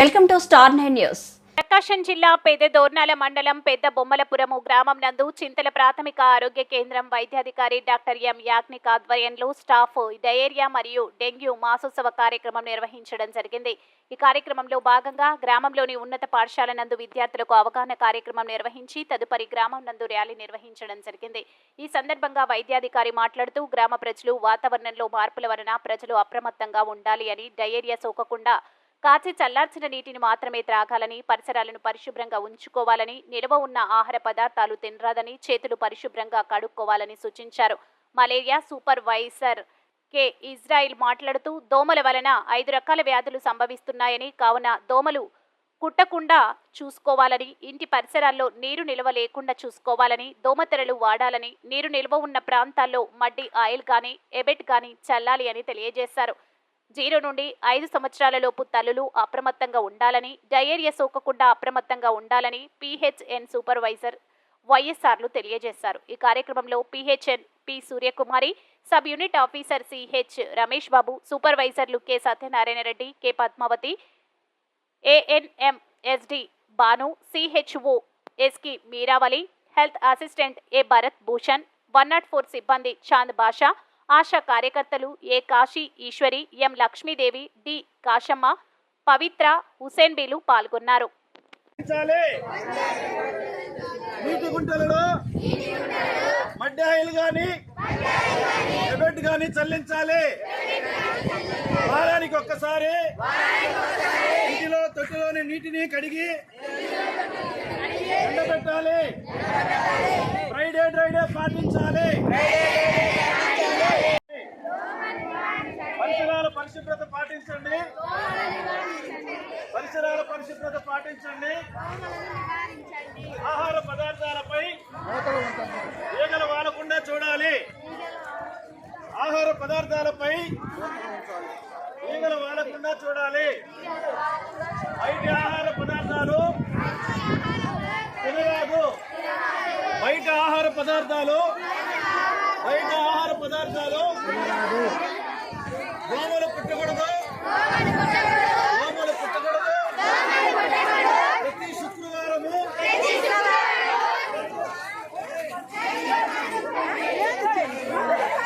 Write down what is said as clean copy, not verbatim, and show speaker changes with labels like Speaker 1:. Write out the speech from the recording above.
Speaker 1: Welcome to star 9 news.
Speaker 2: Prakasam జిల్లా పెద్దదోర్నాల మండలం పెద్ద బొమ్మలపురము గ్రామం నందు చింతల ప్రాథమిక ఆరోగ్య కేంద్రం వైద్యాధికారి డాక్టర్ ఎం యాజ్ఞిక్ ఆధ్వర్యంలో స్టాఫ్ డయేరియా మరియు డెంగ్యూ మాసోత్సవ కార్యక్రమం నిర్వహించడం జరిగింది. ఈ కార్యక్రమంలో భాగంగా గ్రామంలోని ఉన్నత పాఠశాల నందు విద్యార్థులకు అవగాహన కార్యక్రమం నిర్వహించి తదుపరి గ్రామం నందు ర్యాలీ నిర్వహించడం జరిగింది. ఈ సందర్భంగా వైద్యాధికారి మాట్లాడుతూ గ్రామ ప్రజలు వాతావరణంలో మార్పుల వలన ప్రజలు అప్రమత్తంగా ఉండాలి అని, డయేరియా సోకకుండా కాచి చల్లార్చిన నీటిని మాత్రమే త్రాగాలని, పరిసరాలను పరిశుభ్రంగా ఉంచుకోవాలని, నిల్వ ఉన్న ఆహార పదార్థాలు తినరాదని, చేతులు పరిశుభ్రంగా కడుక్కోవాలని సూచించారు. మలేరియా సూపర్వైజర్ కె ఇజ్రాయిల్ మాట్లాడుతూ దోమల వలన 5 రకాల వ్యాధులు సంభవిస్తున్నాయని, కావున దోమలు కుట్టకుండా చూసుకోవాలని, ఇంటి పరిసరాల్లో నీరు నిల్వ లేకుండా చూసుకోవాలని, దోమతెరలు వాడాలని, నీరు నిల్వ ఉన్న ప్రాంతాల్లో మడ్డి ఆయిల్ కానీ ఎబెట్ కానీ చల్లాలి అని తెలియజేశారు. 0 నుండి 5 సంవత్సరాల లోపు తల్లులు అప్రమత్తంగా ఉండాలని, డయేరియా సోకకుండా అప్రమత్తంగా ఉండాలని పిహెచ్ఎన్ సూపర్వైజర్ వైఎస్ఆర్లు తెలియజేశారు. ఈ కార్యక్రమంలో PHN P Suryakumari, sub unit officer CH Ramesh Babu, సూపర్వైజర్లు K Satyanarayana Reddy, K Padmavathi, ANM SD Banu, CHO ఎస్కి Meeravali, health assistant A Bharath Bhushan, 104 సిబ్బంది చాంద్ బాషా, ఆశా కార్యకర్తలు A Kashi Eswari, M Lakshmidevi, D Kasamma, Pavitra, Hussain బీలు పాల్గొన్నారు.
Speaker 3: నీటి గుంటలలో మడ్డి ఆయిల్ గాని ఎబెట్ గాని చల్లించాలి. వారానికి ఒక్కసారి ఇంటిలో తొట్టిలోని నీటిని కడిగి ఎండబెట్టాలి. ఫ్రైడే డ్రైడే పాటించాలి. పరిసరాల పరిశుభ్రత పాటించండి. పరిసరాల పరిశుభ్రత పాటించండి. ఆహార పదార్థాలపై ఈగలు వాలకుండా చూడాలి. ఆహార పదార్థాలపై ఈగలు వాలకుండా చూడాలి. బయట ఆహార పదార్థాలు తినరాదు. బయట ఆహార పదార్థాలు